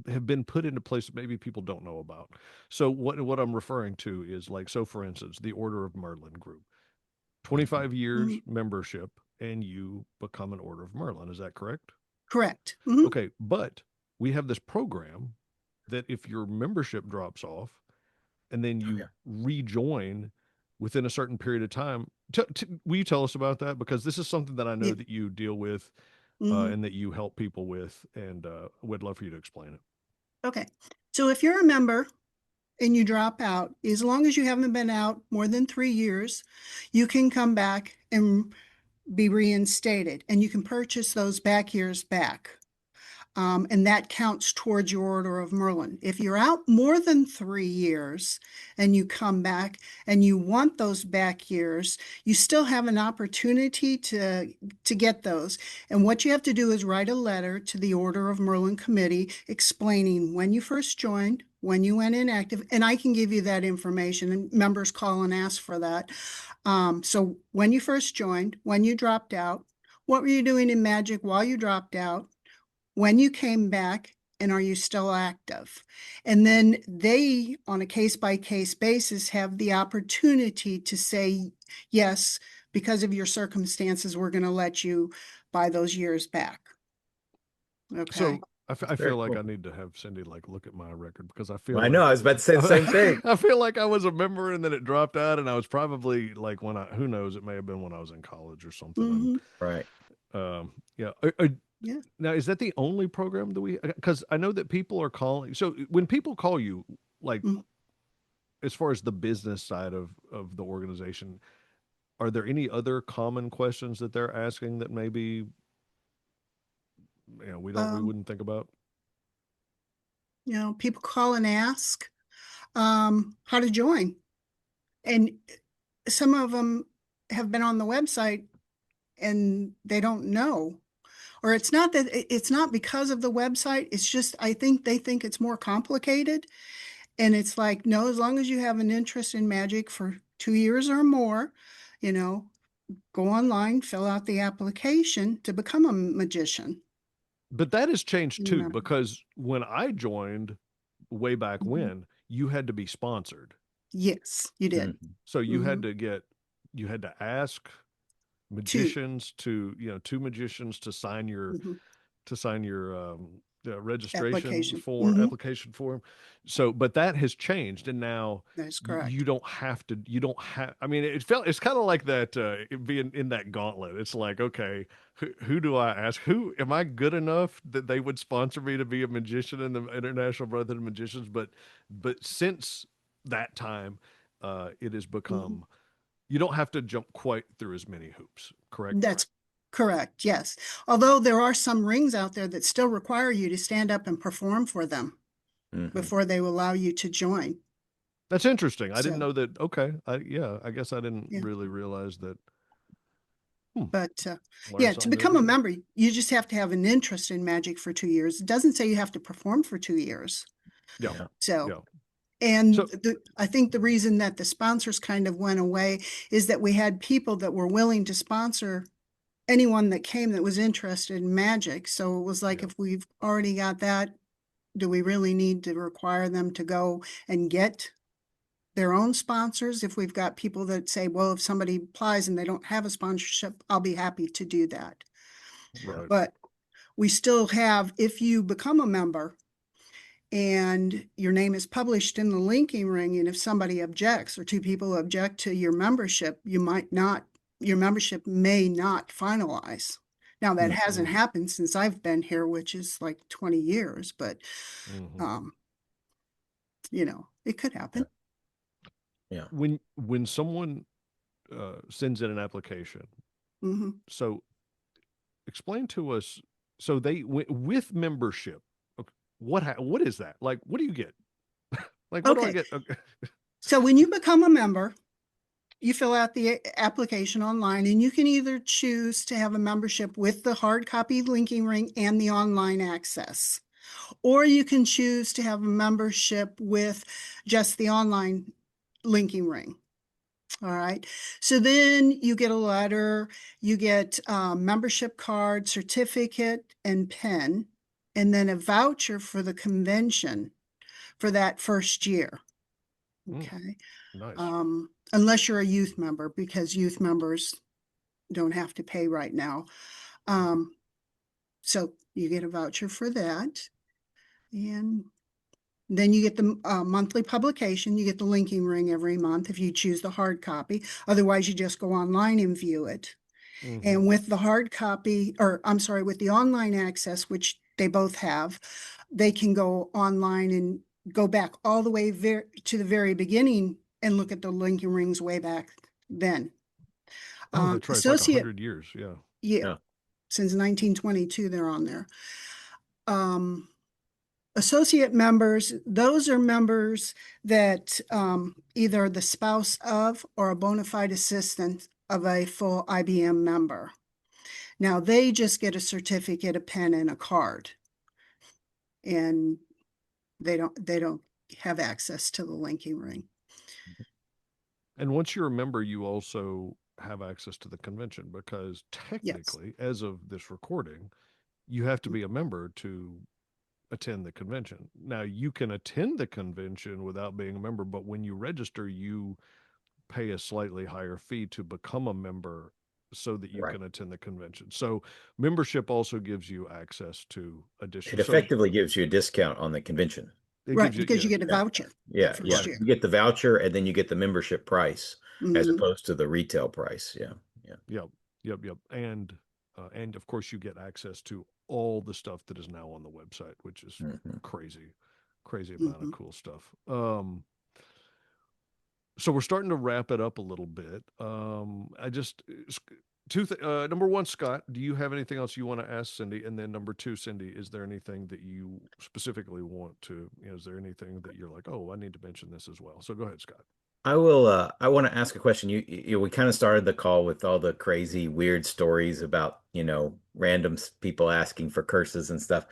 have been put into place that maybe people don't know about. So what I'm referring to is like, so for instance, the Order of Merlin group, Mhm. 25 years Mhm. membership, and you become an Order of Merlin. Is that correct? Correct. Mhm. Okay, but we have this program that if your membership drops off and then Oh you yeah. rejoin within a certain period of time, will you tell us about that? Because this is something that I know Yeah. that you deal with Mhm. and that you help people with, and would love for you to explain it. Okay. So if you're a member and you drop out, as long as you haven't been out more than 3 years, you can come back and be reinstated, and you can purchase those back years back. And that counts towards your Order of Merlin. If you're out more than 3 years and you come back and you want those back years, you still have an opportunity to get those. And what you have to do is write a letter to the Order of Merlin committee explaining when you first joined, when you went inactive, and I can give you that information, and members call and ask for that. So when you first joined, when you dropped out, what were you doing in magic while you dropped out? When you came back, and are you still active? And then they, on a case by case basis, have the opportunity to say, yes, because of your circumstances, we're going to let you buy those years back. Okay. So I feel Very like I cool. need to have Cindy like look at my record because I feel Well, I know. like I was about to say the same thing. I feel like I was a member and then it dropped out, and I was probably like who knows, it may have been when I was in college or something. And Mm-hmm. Right. yeah, Yeah. now is that the only program that we? Because I know that people are calling. So when people call you, like Mm-hmm. as far as the business side of the organization, are there any other common questions that they're asking that maybe we Um, wouldn't think about? people call and ask how to join. And some of them have been on the website and they don't know. Or it's not that it's not because of the website. It's just, I think they think it's more complicated. And it's like, no, as long as you have an interest in magic for 2 years or more, you know, go online, fill out the application to become a magician. But that has changed too, Remember. because when I joined way back Mhm. when, you had to be sponsored. Yes, you did. Mhm. So Hmm. you had to ask Two. magicians to, two magicians Hmm. to sign your registration Application. for Hmm. application form. So, but that has changed, and now That's you correct. don't have to. You don't have. I mean, it's kind of like that it being in that gauntlet. It's like, okay, who do I ask? Who am I good enough that they would sponsor me to be a magician in the International Brotherhood of Magicians? But since that time, it has Hmm. become you don't have to jump quite through as many hoops. Correct? That's correct. Yes. Although there are some rings out there that still require you to stand up and perform for them Mhm. before they will allow you to join. That's interesting. I didn't So, know that. Okay. I guess I didn't yeah. really realize that. Hmm. But Learn yeah, to something new become every a day. member, you just have to have an interest in magic for 2 years. It doesn't say you have to perform for 2 years. Yeah. Yeah. So, Yeah. and So, I think the reason that the sponsors kind of went away is that we had people that were willing to sponsor anyone that came that was interested in magic. So it was like, yeah. if we've already got that, do we really need to require them to go and get their own sponsors? If we've got people that say, well, if somebody applies and they don't have a sponsorship, I'll be happy to do that. Yeah. Right. But we still have, if you become a member and your name is published in the linking ring, and if somebody objects or two people object to your membership, your membership may not finalize. Now, that hasn't Mhm. happened since I've been here, which is like 20 years, but Hmm. um, it could Yeah. happen. Yeah. When someone sends in an application, Hmm. so explain to us. So with membership, okay, what is that? Like, what do you get? Like, what do I Okay, get? Okay. so when you become a member, you fill out the application online, and you can either choose to have a membership with the hard copy linking ring and the online access, or you can choose to have a membership with just the online linking ring. All right. So then you get a letter, you get a membership card, certificate, and pen, and then a voucher for the convention for that first year. Mm, Okay. nice. Unless you're a youth member, because youth members don't have to pay right now. Um, so you get a voucher for that. And then you get the monthly publication. You get the linking ring every month if you choose the hard copy. Otherwise, you just go online and view it. Hmm. And with the hard copy, or I'm sorry, with the online access, which they both have, they can go online and go back all the way to the very beginning and look at the linking rings way back then. Oh, that's right. It's like a Associate, 100 years. Yeah. yeah, Yeah. since 1922, they're on there. Um, Associate members, those are members that either the spouse of or a bona fide assistant of a full IBM member. Now they just get a certificate, a pen, and a card, and they don't have access to the linking ring. And once you're a member, you also have access to the convention because Yes. technically, as of this recording, you have to be a member to attend the convention. Now, you can attend the convention without being a member, but when you register, you pay a slightly higher fee to become a member so that you Right. can attend the convention. So, membership also gives you access to It additional. So, effectively gives you a discount on the convention. it Right, gives you, because you yeah, get a Yeah. voucher that Yeah. Yeah. first right. year. You get the voucher and then you get the membership price as Mhm. opposed to the retail price. Yeah. Yeah. Yep, yep. And of course, you get access to all the stuff that is now on the website, which is Mhm. crazy, crazy amount of Mhm. cool stuff. So we're starting to wrap it up a little bit. I just number one, Scott, do you have anything else you want to ask Cindy? And then number two, Cindy, is there anything that you specifically want to? Is there anything that you're like, oh, I need to mention this as well? So go ahead, Scott. I will. I want to ask a question. We kind of started the call with all the crazy, weird stories about, random people asking for curses and stuff,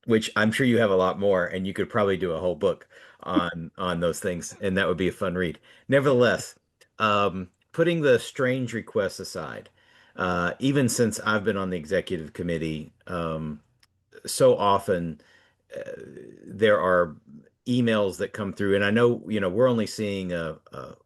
which I'm sure you have a lot more, and you could probably do a whole book on those things, and that would be a fun read. Nevertheless, putting the strange requests aside, even since I've been on the executive committee, so often there are emails that come through, and I know, we're only seeing a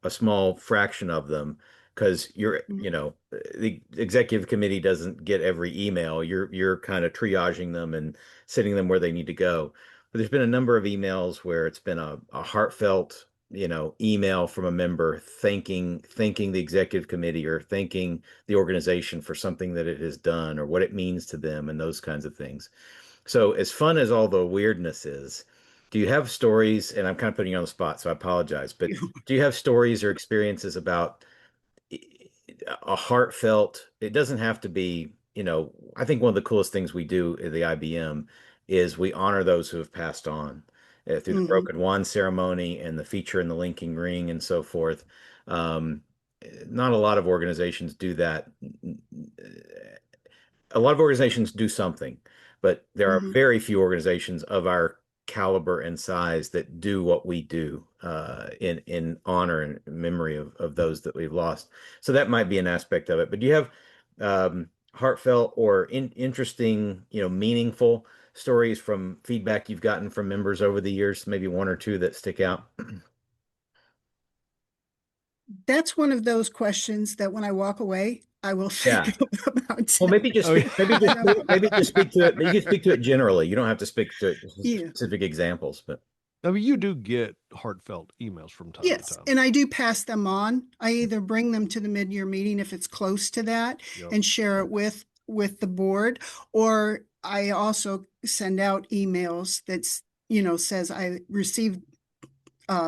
small fraction of them because the executive committee doesn't get every email. You're kind of triaging them and sending them where they need to go. But there's been a number of emails where it's been a heartfelt, email from a member thanking the executive committee or thanking the organization for something that it has done or what it means to them and those kinds of things. So, as fun as all the weirdness is, do you have stories? And I'm kind of putting you on the spot, so I apologize, but do you have stories or experiences about a heartfelt? It doesn't have to be, I think one of the coolest things we do at the IBM is we honor those who have passed on through the Hmm. broken wand ceremony and the feature in the linking ring and so forth. Um, Not a lot of organizations do that. A lot of organizations do something, but there are Hmm. very few organizations of our caliber and size that do what we do in honor and memory of those that we've lost. So that might be an aspect of it. But do you have heartfelt or interesting, meaningful stories from feedback you've gotten from members over the years? Maybe one or two that stick out. That's one of those questions that when I walk away, I will Yeah. think about Well, it. Oh, yeah. I don't know. maybe just speak to it. You can speak to it generally. You don't have to speak to it Yeah. specific examples, but I mean, you do get heartfelt emails from time to Yes, time. and I do pass them on. I either bring them to the mid-year meeting if it's close to that Yep. and share it with the board, or I also send out emails that's, says I received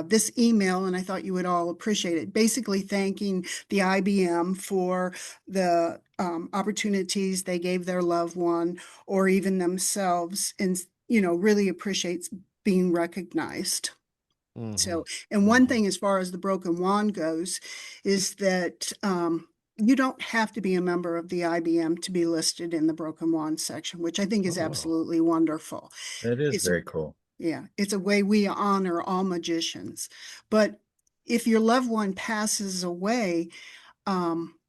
this email and I thought you would all appreciate it. Basically thanking the IBM for the opportunities they gave their loved one or even themselves, and really appreciates being recognized. Hmm. So, and one Hmm. thing as far as the broken wand goes is that you don't have to be a member of the IBM to be listed in the broken wand section, which I think Oh, is wow. absolutely wonderful. that is It's a, very cool. yeah, it's a way we honor all magicians. But if your loved one passes away,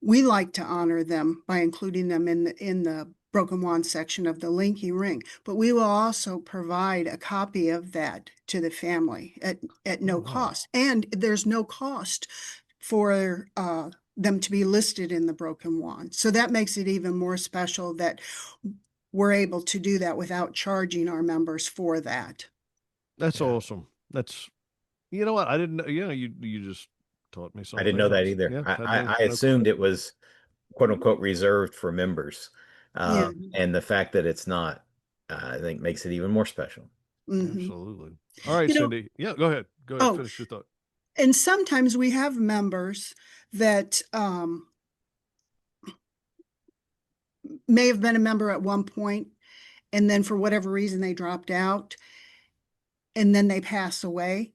we like to honor them by including them in the broken wand section of the linking ring, but we will also provide a copy of that to the family at Oh, no wow. cost. And there's no cost for them to be listed in the broken wand. So that makes it even more special that we're able to do that without charging our members for that. That's Yeah. awesome. That's, you know what? I didn't know. Yeah, you just taught me I didn't something know that else. either. Yeah, had I no clue. assumed it was quote unquote reserved for members. Yeah. And the fact that it's not, I think makes it even more special. Hmm. Absolutely. All right, You know, Cindy. Yeah, go ahead. Go ahead. oh, Finish your thought. and sometimes we have members that may have been a member at one point, and then for whatever reason they dropped out, and then they pass away.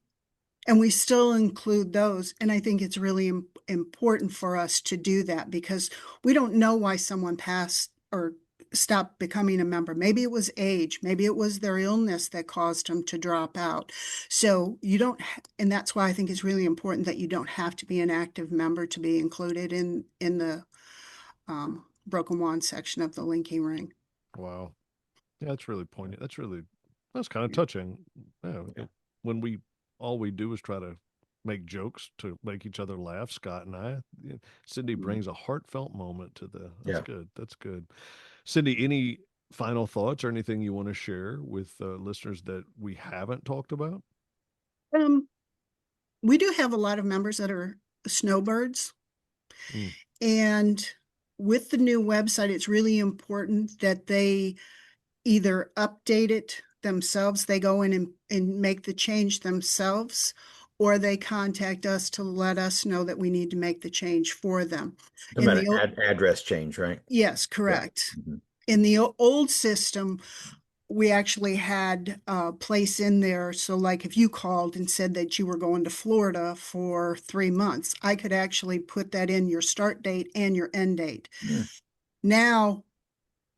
And we still include those. And I think it's really important for us to do that because we don't know why someone passed or stopped becoming a member. Maybe it was age, maybe it was their illness that caused them to drop out. So you don't, and that's why I think it's really important that you don't have to be an active member to be included in the broken wand section of the linking ring. Wow. Yeah, that's really poignant. That's kind of touching. Yeah, Yeah. when we all we do is try to make jokes to make each other laugh, Scott and I. Yeah, Cindy Mhm. brings a heartfelt moment to the. That's Yeah. good. That's good. Cindy, any final thoughts or anything you want to share with listeners that we haven't talked about? Um, we do have a lot of members that are snowbirds. Mm. And with the new website, it's really important that they either update it themselves, they go in and make the change themselves, or they contact us to let us know that we need to make the change for them. Talking In about the an address change, right? yes, Yeah. correct. Mhm. In the old system, we actually had a place in there. So like if you called and said that you were going to Florida for 3 months, I could actually put that in your start date and your end date. Mm, Now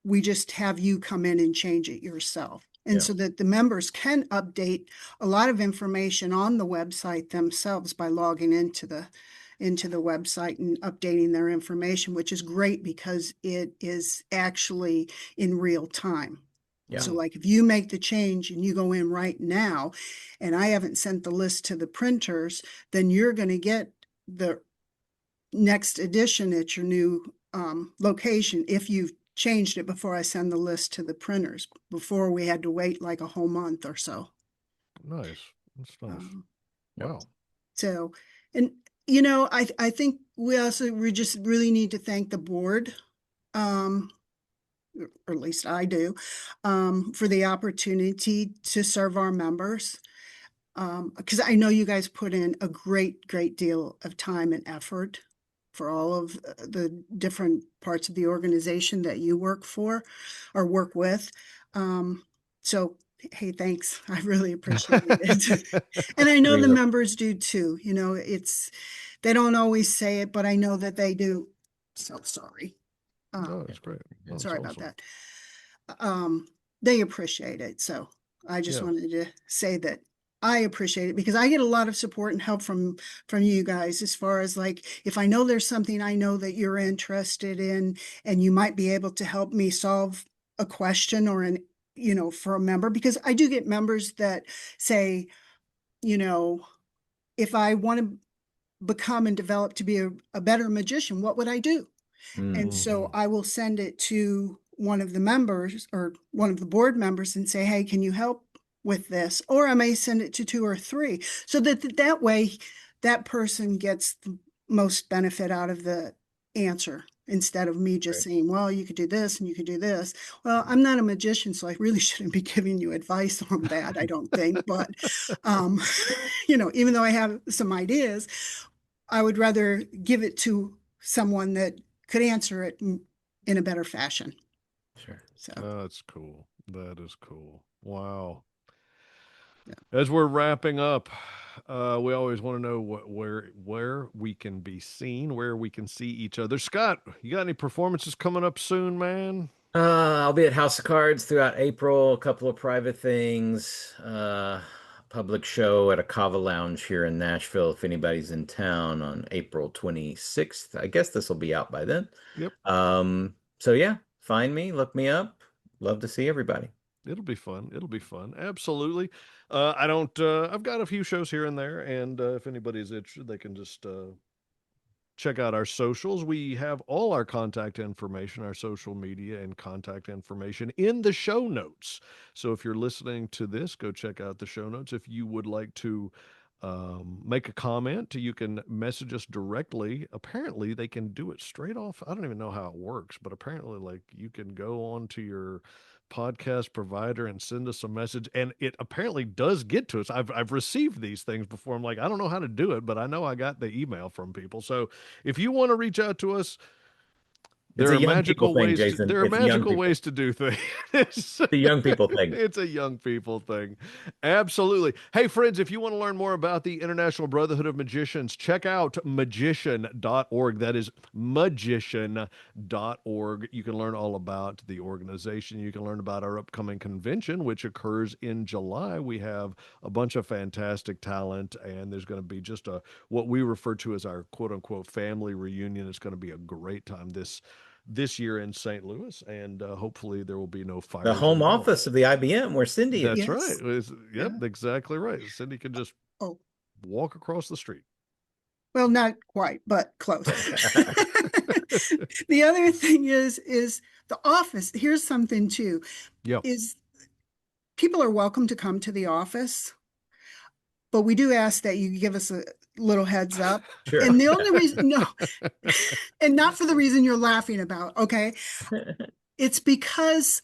we just have you come in and change it yourself. And yeah. so that the members can update a lot of information on the website themselves by logging into the website and updating their information, which is great because it is actually in real time. Yeah. So like if you make the change and you go in right now and I haven't sent the list to the printers, then you're going to get the next edition at your new location if you've changed it before I send the list to the printers. Before we had to wait like a whole month or so. Nice. That's nice. Yep. Wow. So, and I think we just really need to thank the board, or at least I do, for the opportunity to serve our members. Because I know you guys put in a great deal of time and effort for all of the different parts of the organization that you work for or work with. So, hey, thanks. I really appreciate it. And I know the Real. members do too. They don't always say it, but I know that they do. So sorry. No, that's great. That's Sorry about awesome. that. They appreciate it. So I just Yeah. wanted to say that I appreciate it because I get a lot of support and help from you guys as far as like if I know there's something I know that you're interested in and you might be able to help me solve a question or for a member, because I do get members that say, if I want to become and develop to be a better magician, what would I do? And so I will send it to one of the members or one of the board members and say, hey, can you help with this? Or I may send it to 2 or 3 so that way that person gets the most benefit out of the answer instead of me just saying, well, you could do this and you could do this. Well, I'm not a magician, so I really shouldn't be giving you advice on that, I don't think. But, even though I have some ideas, I would rather give it to someone that could answer it in a better fashion. Sure. So That's cool. That is cool. Wow. yeah. As we're wrapping up, we always want to know where we can be seen, where we can see each other. Scott, you got any performances coming up soon, man? I'll be at House of Cards throughout April, a couple of private things, public show at a Kava Lounge here in Nashville if anybody's in town on April 26th. I guess this will be out by then. Yep. So yeah, find me, look me up. Love to see everybody. It'll be fun. It'll be fun. Absolutely. I don't, I've got a few shows here and there, and if anybody's interested, they can just check out our socials. We have all our contact information, our social media and contact information in the show notes. So if you're listening to this, go check out the show notes. If you would like to make a comment, you can message us directly. Apparently, they can do it straight off. I don't even know how it works, but apparently, like you can go on to your podcast provider and send us a message, and it apparently does get to us. I've received these things before. I'm like, I don't know how to do it, but I know I got the email from people. So if you want to reach out to us, It's there a are young people magical thing, ways to, Jason. there are It's a young magical people. ways to do things. The young people thing. It's a young people thing. Absolutely. Hey, friends, if you want to learn more about the International Brotherhood of Magicians, check out magician.org. That is magician.org. You can learn all about the organization. You can learn about our upcoming convention, which occurs in July. We have a bunch of fantastic talent, and there's going to be just what we refer to as our quote unquote family reunion. It's going to be a great time this year in St. Louis, and hopefully there will be no The fires home involved. office of the IBM where Sindie That's is. right. Yes. Yep, Yeah. exactly right. Cindy can just Oh, walk across the street. well, not quite, but close. The other thing is the office. Here's something too, Yep. is people are welcome to come to the office, but we do ask that you give us a little heads up. Sure. And the only reason, no, and not for the reason you're laughing about, okay? It's because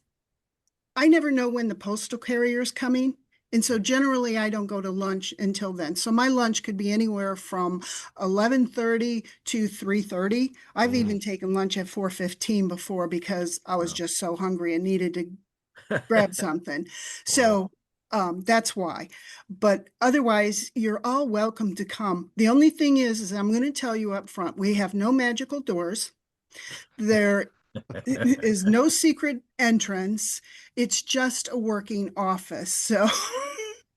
I never know when the postal carrier is coming. And so generally I don't go to lunch until then. So my lunch could be anywhere from 11:30 to 3:30. I've even taken lunch at 4:15 before because I was Wow. just so hungry and needed to grab something. Wow. So that's why. But otherwise, you're all welcome to come. The only thing is I'm going to tell you up front, we have no magical doors. There is no secret entrance. It's just a working office. So,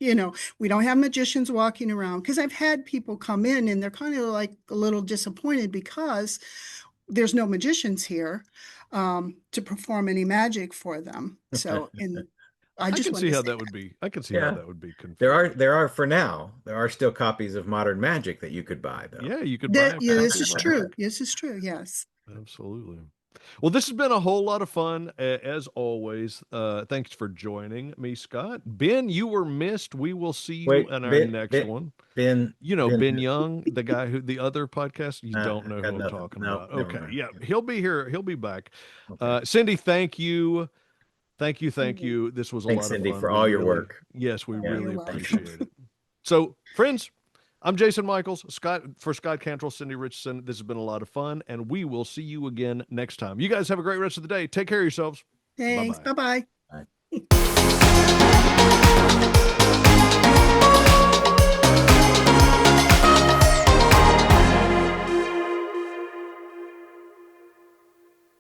we don't have magicians walking around, because I've had people come in and they're kind of like a little disappointed because there's no magicians here to perform any magic for them. So, and I I just can want see to how say that would be. I can see how Yeah. that would be confusing. There are for now, there are still copies of Modern Magic that you could buy though. Yeah, you could buy a yeah, this copy is of all true. that. This is true. Yes. Absolutely. Well, this has been a whole lot of fun, as always. Thanks for joining me, Scott. Ben, you were missed. We will see you Wait, in our next one. Ben, You know, Ben, Ben Young, the guy who the other podcast, you don't know got who I'm nothing. talking No, about. never Okay. mind. Yeah, he'll be here. He'll be back. Okay. Cindy, thank you. Thank you. Thank you. This was a Thanks, lot of Cindy, fun. for We all your really, work. yes, we Oh, Yeah. you're really welcome. appreciate it. So, friends, I'm Jason Michaels, for Scott Cantrell, Sindie Richison. This has been a lot of fun, and we will see you again next time. You guys have a great rest of the day. Take care of yourselves. Thanks. Bye-bye. Bye-bye.